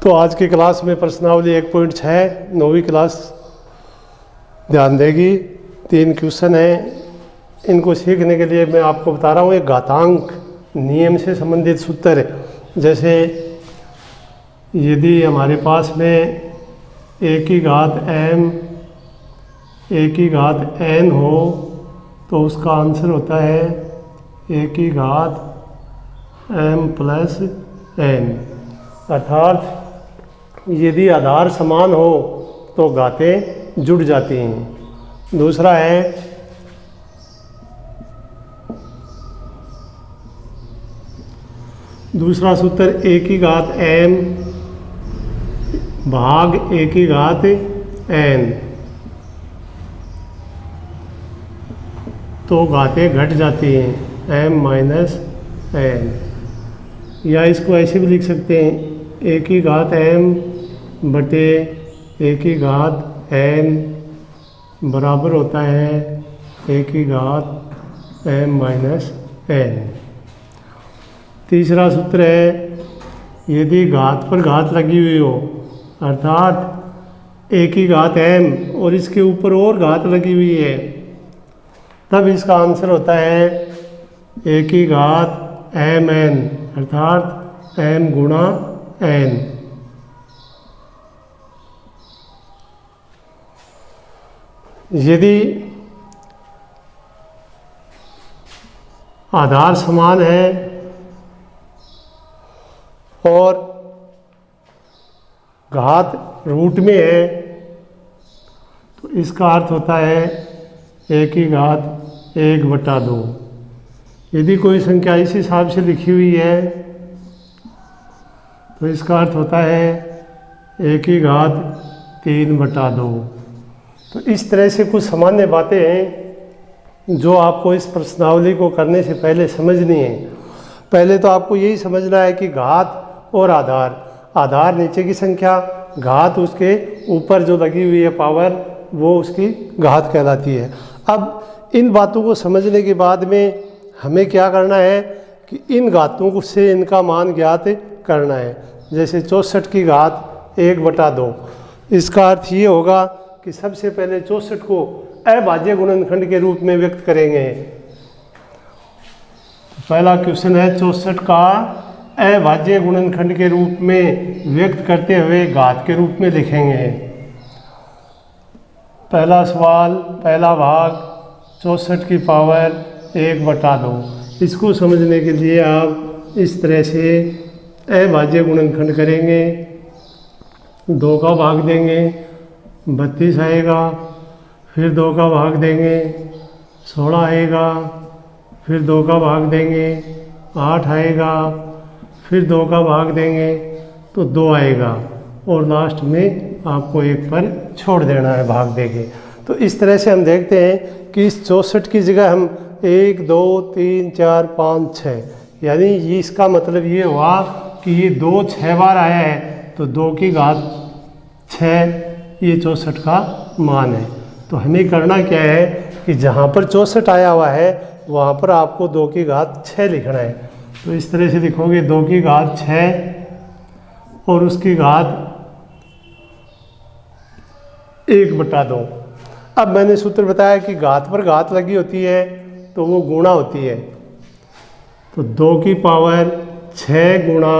तो आज की क्लास में प्रश्नावली 1.6 9वीं क्लास ध्यान देगी। 3 क्वेश्चन हैं। इनको सीखने के लिए मैं आपको बता रहा हूँ एक घातांक नियम से संबंधित सूत्र है। जैसे यदि हमारे पास में a की घात m a की घात n हो तो उसका आंसर होता है a की घात m प्लस n। अर्थात यदि आधार समान हो तो घातें जुड़ जाती हैं। दूसरा है दूसरा सूत्र a की घात m भाग a की घात n, तो घातें घट जाती हैं m माइनस n। या इसको ऐसे भी लिख सकते हैं a की घात m बटे a की घात n बराबर होता है a की घात m माइनस n। तीसरा सूत्र है यदि घात पर घात लगी हुई हो, अर्थात a की घात m और इसके ऊपर और घात लगी हुई है, तब इसका आंसर होता है a की घात mn, अर्थात m गुणा n। यदि आधार समान है और घात रूट में है तो इसका अर्थ होता है a की घात 1/2। यदि कोई संख्या इस हिसाब से लिखी हुई है तो इसका अर्थ होता है a की घात 3/2। तो इस तरह से कुछ सामान्य बातें हैं जो आपको इस प्रश्नावली को करने से पहले समझनी है। पहले तो आपको यही समझना है कि घात और आधार नीचे की संख्या, घात उसके ऊपर जो लगी हुई है पावर, वो उसकी घात कहलाती है। अब इन बातों को समझने के बाद में हमें क्या करना है कि इन घातों से इनका मान ज्ञात करना है। जैसे 64 की घात 1/2, इसका अर्थ ये होगा कि सबसे पहले 64 को अभाज्य गुणनखंड के रूप में व्यक्त करेंगे। पहला क्वेश्चन है 64 का अभाज्य गुणनखंड के रूप में व्यक्त करते हुए घात के रूप में लिखेंगे। पहला सवाल, पहला भाग 64 की पावर 1/2। इसको समझने के लिए आप इस तरह से अभाज्य गुणनखंड करेंगे। 2 का भाग देंगे 32 आएगा, फिर 2 का भाग देंगे 16 आएगा, फिर 2 का भाग देंगे 8 आएगा, फिर 2 का भाग देंगे तो 2 आएगा और लास्ट में आपको 1 पर छोड़ देना है भाग देके। तो इस तरह से हम देखते हैं कि इस 64 की जगह हम 1 2 3 4 5 6, यानी इसका मतलब ये हुआ कि ये 2 6 बार आया है तो 2 की घात 6 ये 64 का मान है। तो हमें करना क्या है कि जहाँ पर 64 आया हुआ है वहाँ पर आपको 2 की घात 6 लिखना है। तो इस तरह से लिखोगे 2 की घात 6 और उसकी घात 1/2। अब मैंने सूत्र बताया कि घात पर घात लगी होती है तो वो गुणा होती है। तो 2 की पावर 6 गुणा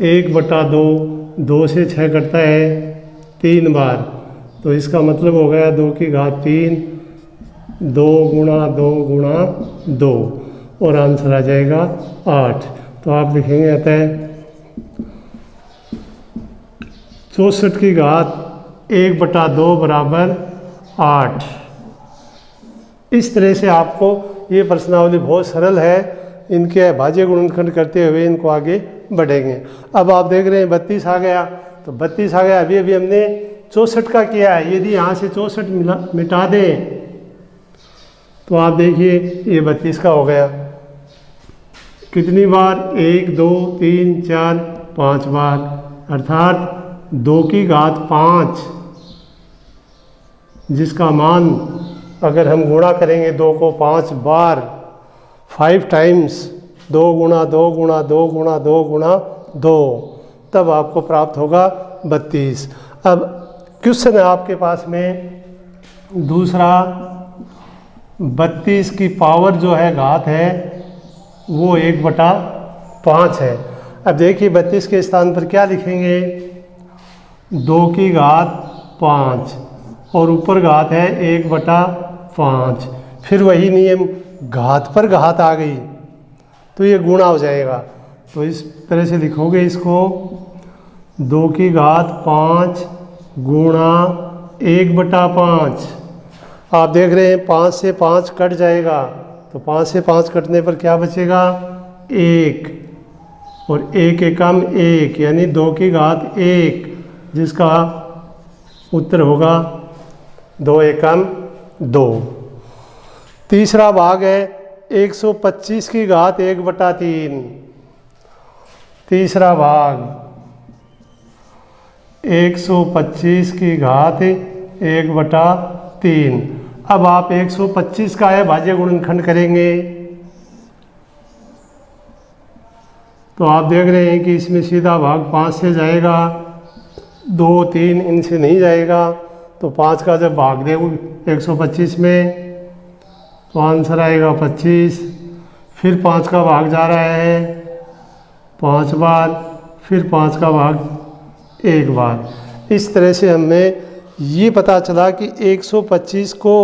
1/2, 2 से 6 कटता है 3 बार, तो इसका मतलब हो गया 2 की घात 3, 2 गुणा 2 गुणा 2 और आंसर आ जाएगा 8। तो आप लिखेंगे अतः 64 की घात 1/2 बराबर 8। इस तरह से आपको ये प्रश्नावली बहुत सरल है। इनके अभाज्य गुणनखंड करते हुए इनको आगे बढ़ेंगे। अब आप देख रहे हैं 32 आ गया, तो 32 आ गया। अभी हमने 64 का किया है। यदि यहाँ से 64 मिटा दें तो आप देखिए ये 32 का हो गया। कितनी बार? 1 2 3 4 5 बार, अर्थात 2 की घात 5, जिसका मान अगर हम गुणा करेंगे 2 को 5 बार, 5 टाइम्स, 2 गुणा 2 गुणा 2 गुणा 2 गुणा 2, तब आपको प्राप्त होगा 32। अब क्वेश्चन है आपके पास में दूसरा, 32 की पावर जो है घात है वो 1/5 है। अब देखिए 32 के स्थान पर क्या लिखेंगे, 2 की घात 5 और ऊपर घात है 1/5। फिर वही नियम, घात पर घात आ गई तो ये गुणा हो जाएगा। तो इस तरह से लिखोगे इसको, 2 की घात 5 गुणा 1/5। आप देख रहे हैं 5 से 5 कट जाएगा, तो 5 से 5 कटने पर क्या बचेगा, 1, और 1 एकम 1 यानी 2 की घात 1, जिसका उत्तर होगा 2 एकम 2। तीसरा भाग है 125 की घात 1/3। तीसरा भाग 125 की घात 1/3। अब आप 125 का है भाज्य गुणनखंड करेंगे तो आप देख रहे हैं कि इसमें सीधा भाग 5 से जाएगा, 2 3 इनसे नहीं जाएगा। तो 5 का जब भाग देंगे 125 में तो आंसर आएगा 25। फिर 5 का भाग जा रहा है 5 बार, फिर 5 का भाग 1 बार। इस तरह से हमें ये पता चला कि 125 को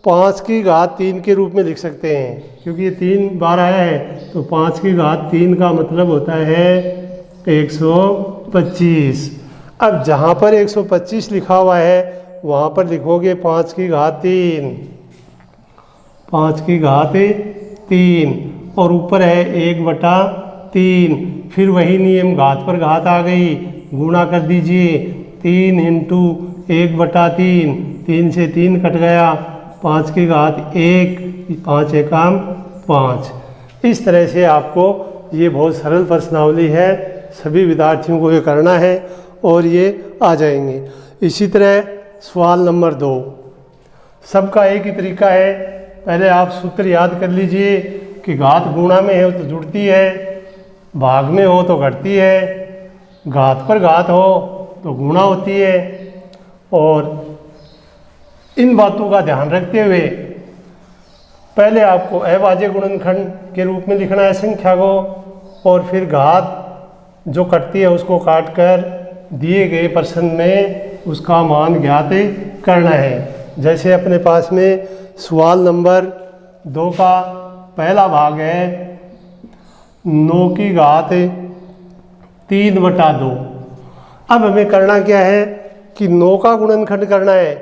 5 की घात 3 के रूप में लिख सकते हैं, क्योंकि ये 3 बार आया है तो 5 की घात 3 का मतलब होता है 125। अब जहाँ पर 125 लिखा हुआ है वहाँ पर लिखोगे 5 की घात 3, 5 की घात 3 और ऊपर है 1/3। फिर वही नियम, घात पर घात आ गई, गुणा कर दीजिए, 3 इंटू 1/3, 3 से 3 कट गया, 5 की घात 1, 5 एकम 5। इस तरह से आपको ये बहुत सरल प्रश्नावली है, सभी विद्यार्थियों को ये करना है और ये आ जाएंगे। इसी तरह सवाल नंबर 2, सबका एक ही तरीका है। पहले आप सूत्र याद कर लीजिए कि घात गुणा में हो तो जुड़ती है, भाग में हो तो घटती है, घात पर घात हो तो गुणा होती है। और इन बातों का ध्यान रखते हुए पहले आपको अभाज्य गुणनखंड के रूप में लिखना है संख्या को, और फिर घात जो कटती है उसको काट कर दिए गए प्रश्न में उसका मान ज्ञात करना है। जैसे अपने पास में सवाल नंबर 2 का पहला भाग है 9 की घात 3/2। अब हमें करना क्या है कि 9 का गुणनखंड करना है।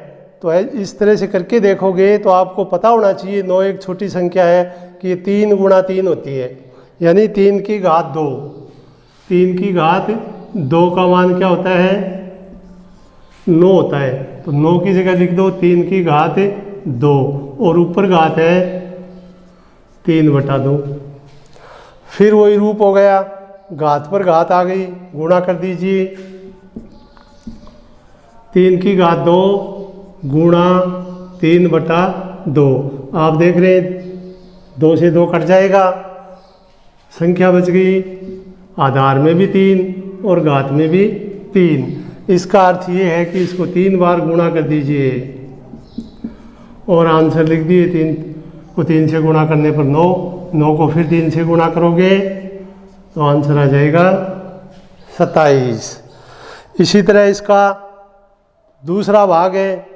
तो इस तरह से करके देखोगे तो आपको पता होना चाहिए 9 एक छोटी संख्या है कि ये 3 गुणा 3 होती है, यानी 3 की घात 2। 3 की घात 2 का मान क्या होता है, 9 होता है। तो 9 की जगह लिख दो 3 की घात 2 और ऊपर घात है 3/2। फिर वही रूप हो गया, घात पर घात आ गई, गुणा कर दीजिए, 3 की घात 2 गुणा 3/2। आप देख रहे हैं 2 से 2 कट जाएगा, संख्या बच गई, आधार में भी 3 और घात में भी 3। इसका अर्थ ये है कि इसको 3 बार गुणा कर दीजिए और आंसर लिख दिए। 3 को 3 से गुणा करने पर 9, 9 को फिर 3 से गुणा करोगे तो आंसर आ जाएगा 27। इसी तरह इसका दूसरा भाग है,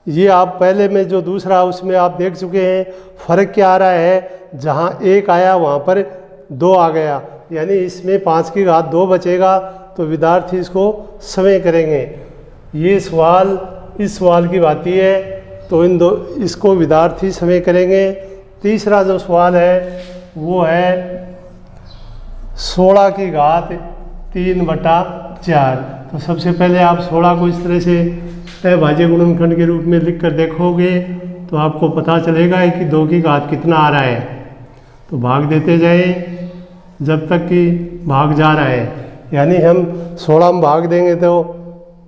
ये आप पहले में जो दूसरा उसमें आप देख चुके हैं। फ़र्क क्या आ रहा है, जहाँ 1 आया वहाँ पर 2 आ गया, यानी इसमें 5 की घात 2 बचेगा तो विद्यार्थी इसको समय करेंगे। ये सवाल इस सवाल की बाती है तो इसको विद्यार्थी समय करेंगे। तीसरा जो सवाल है वो है 16 की घात 3/4। तो सबसे पहले आप 16 को इस तरह से अभाज्य गुणनखंड के रूप में लिख कर देखोगे तो आपको पता चलेगा कि 2 की घात कितना आ रहा है। तो भाग देते जाएं जब तक कि भाग जा रहा है, यानी हम 16 में भाग देंगे तो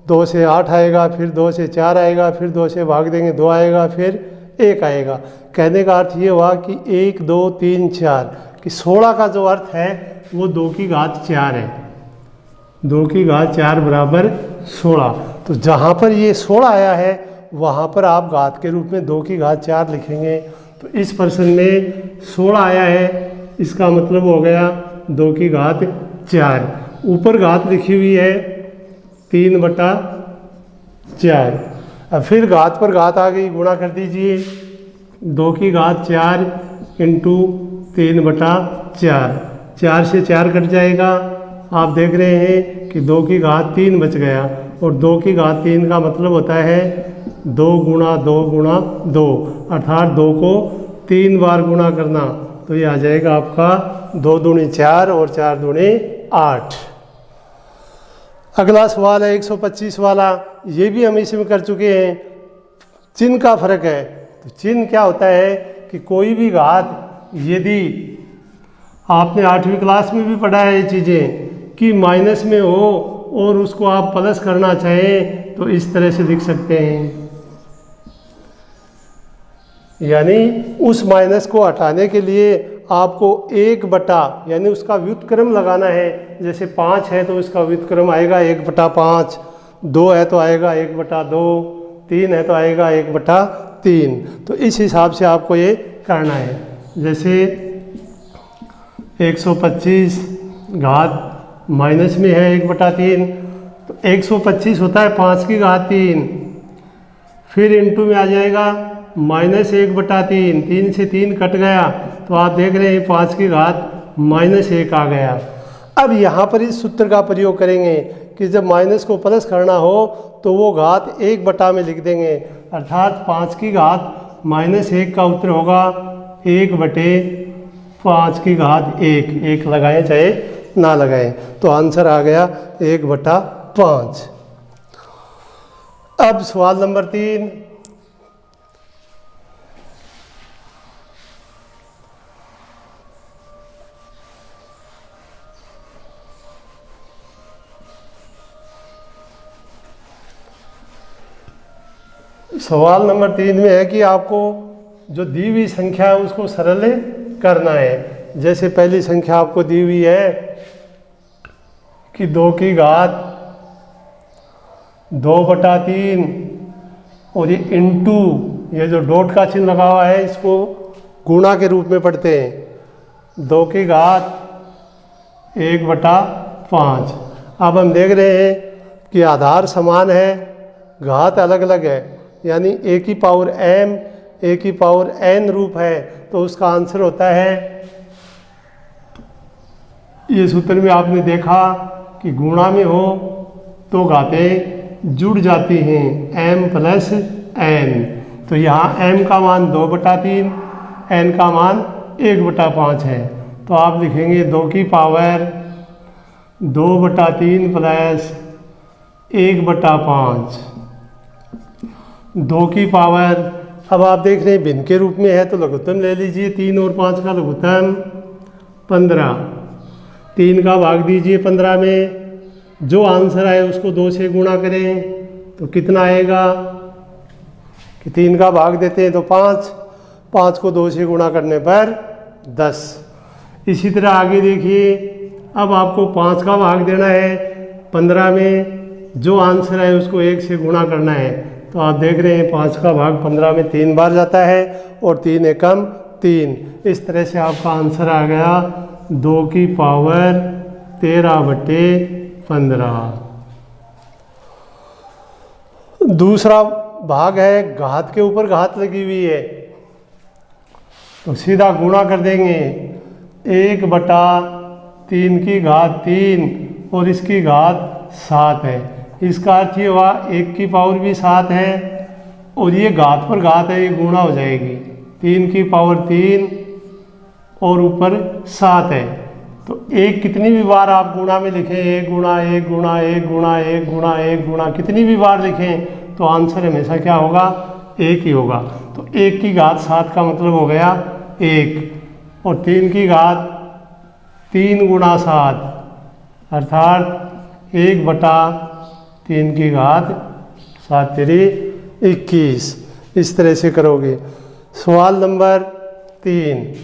2 से 8 आएगा, फिर 2 से 4 आएगा, फिर 2 से भाग देंगे 2 आएगा, फिर 1 आएगा। कहने का अर्थ ये हुआ कि 1 2 3 4 कि 16 का जो अर्थ है वो 2 की घात 4 है। 2 की घात 4 बराबर 16। तो जहाँ पर ये 16 आया है वहाँ पर आप घात के रूप में 2 की घात 4 लिखेंगे। तो इस प्रश्न में 16 आया है, इसका मतलब हो गया 2 की घात 4। ऊपर घात लिखी हुई है 3/4। अब फिर घात पर घात आ गई, गुणा कर दीजिए। 2 की घात 4 इंटू 3/4, 4 से 4 कट जाएगा। आप देख रहे हैं कि 2 की घात 3 बच गया, और 2 की घात 3 का मतलब होता है 2 गुणा 2 गुणा 2, अर्थात 2 को 3 बार गुणा करना। तो ये आ जाएगा आपका 2 दूनी 4 और 4 दूनी 8। अगला सवाल है 125 वाला, ये भी हम इसमें कर चुके हैं। चिन्ह का फर्क है। तो चिन्ह क्या होता है कि कोई भी घात, यदि आपने 8वीं क्लास में भी पढ़ा है ये चीज़ें, कि माइनस में हो और उसको आप प्लस करना चाहें तो इस तरह से लिख सकते हैं। यानी उस माइनस को हटाने के लिए आपको 1 यानी उसका व्युत्क्रम लगाना है। जैसे 5 है तो इसका व्युत्क्रम आएगा 1/5, 2 है तो आएगा 1/2, 3 है तो आएगा 1/3। तो इस हिसाब से आपको ये करना है। जैसे 125 घात माइनस में है 1/3, तो 125 होता है 5 की घात 3, फिर इंटू में आ जाएगा -1/3, 3 से 3 कट गया, तो आप देख रहे हैं 5 की घात -1 आ गया। अब यहाँ पर इस सूत्र का प्रयोग करेंगे कि जब माइनस को प्लस करना हो तो वो घात 1 में लिख देंगे, अर्थात 5 की घात -1 का उत्तर होगा 1/5 की घात 1। 1 लगाएं चाहे ना लगाएं, तो आंसर आ गया 1/5। अब सवाल नंबर 3, सवाल नंबर 3 में है कि आपको जो दी हुई संख्या है उसको सरल करना है। जैसे पहली संख्या आपको दी हुई है कि 2 की घात 2/3, और ये इंटू, ये जो डॉट का चिन्ह लगा हुआ है इसको गुणा के रूप में पढ़ते हैं। 2 की घात 1/5। अब हम देख रहे हैं कि आधार समान है, घात अलग अलग है, यानी a की पावर m a की पावर n रूप है। तो उसका आंसर होता है, ये सूत्र में आपने देखा कि गुणा में हो तो घातें जुड़ जाती हैं, m + n। तो यहाँ m का मान 2/3, n का मान 1/5 है। तो आप लिखेंगे 2 की पावर 2/3 + 1/5, 2 की पावर। अब आप देख रहे हैं भिन्न के रूप में है तो लघुत्तम ले लीजिए, 3 और 5 का लघुत्तम 15, 3 का भाग दीजिए 15 में, जो आंसर आए उसको 2 से गुणा करें तो कितना आएगा कि 3 का भाग देते हैं तो 5, 5 को 2 से गुणा करने पर 10। इसी तरह आगे देखिए, अब आपको 5 का भाग देना है 15 में, जो आंसर है उसको 1 से गुणा करना है। तो आप देख रहे हैं 5 का भाग 15 में 3 बार जाता है और 3 एकम 3। इस तरह से आपका आंसर आ गया 2 की पावर 13/15। दूसरा भाग है घात के ऊपर घात लगी हुई है, तो सीधा गुणा कर देंगे। 1/3 की घात 3 और इसकी घात 7 है। इसका अर्थ ये हुआ 1 की पावर भी 7 है और ये घात पर घात है, ये गुणा हो जाएगी। 3 की पावर 3 और ऊपर 7 है। तो 1 कितनी भी बार आप गुणा में लिखें, 1 गुणा 1 गुणा 1 गुणा 1 गुणा 1 गुणा कितनी भी बार लिखें तो आंसर हमेशा क्या होगा, 1 ही होगा। तो 1 की घात 7 का मतलब हो गया 1, और 3 की घात 3 गुणा 7 अर्थात 1/3 की घात 7 तेरी 21। इस तरह से करोगे। सवाल नंबर 3,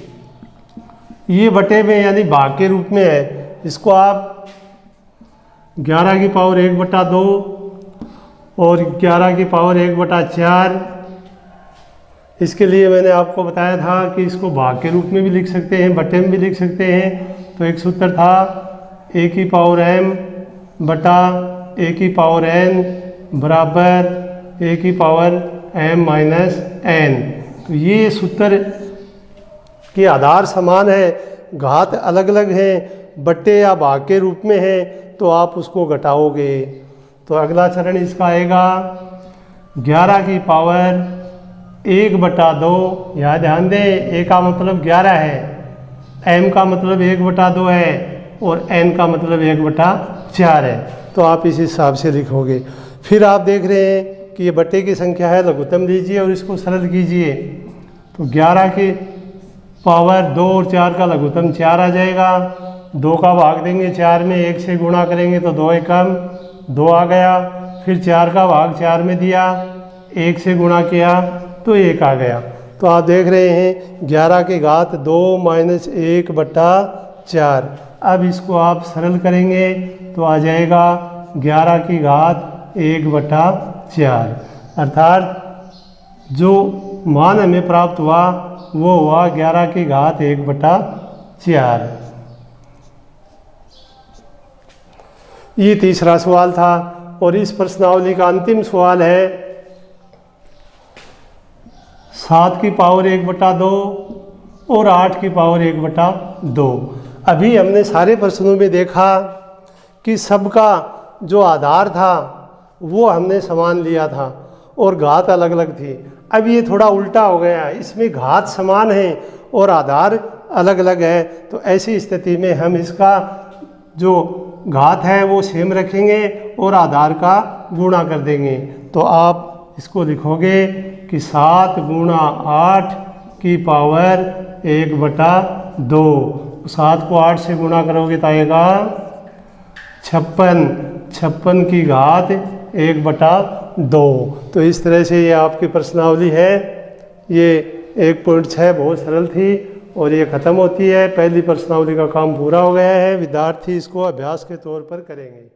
ये बटे में यानी भाग के रूप में है, इसको आप 11 की पावर 1/2 और 11 की पावर 1/4। इसके लिए मैंने आपको बताया था कि इसको भाग के रूप में भी लिख सकते हैं, बटे में भी लिख सकते हैं। तो एक सूत्र था a की पावर m बटा a की पावर n बराबर a की पावर m माइनस n। तो ये सूत्र के आधार समान है, घात अलग अलग हैं, बट्टे या भाग के रूप में है, तो आप उसको घटाओगे। तो अगला चरण इसका आएगा 11 की पावर 1/2। यहाँ ध्यान दें, a का मतलब 11 है, m का मतलब 1/2 है और n का मतलब 1/4 है। तो आप इस हिसाब से लिखोगे। फिर आप देख रहे हैं कि ये बट्टे की संख्या है, लघुत्तम लीजिए और इसको सरल कीजिए। तो 11 की पावर 2 और 4 का लघुत्तम 4 आ जाएगा। 2 का भाग देंगे 4 में, 1 से गुणा करेंगे तो 2 एकम 2 आ गया। फिर 4 का भाग 4 में दिया, 1 से गुणा किया तो 1 आ गया। तो आप देख रहे हैं 11 की घात 2 माइनस 1/4। अब इसको आप सरल करेंगे तो आ जाएगा 11 की घात 1/4, अर्थात जो मान हमें प्राप्त हुआ वो हुआ 11 की घात 1/4। ये तीसरा सवाल था। और इस प्रश्नावली का अंतिम सवाल है 7 की पावर 1/2 और 8 की पावर 1/2। अभी हमने सारे प्रश्नों में देखा कि सबका जो आधार था वो हमने समान लिया था और घात अलग अलग थी। अब ये थोड़ा उल्टा हो गया, इसमें घात समान है और आधार अलग अलग है। तो ऐसी स्थिति में हम इसका जो घात है वो सेम रखेंगे और आधार का गुणा कर देंगे। तो आप इसको लिखोगे कि 7 गुणा 8 की पावर 1/2। 7 को 8 से गुणा करोगे तो आएगा 56। 56 की घात 1/2। तो इस तरह से ये आपकी प्रश्नावली है। ये 1.6 बहुत सरल थी और ये ख़त्म होती है। पहली प्रश्नावली का काम पूरा हो गया है। विद्यार्थी इसको अभ्यास के तौर पर करेंगे।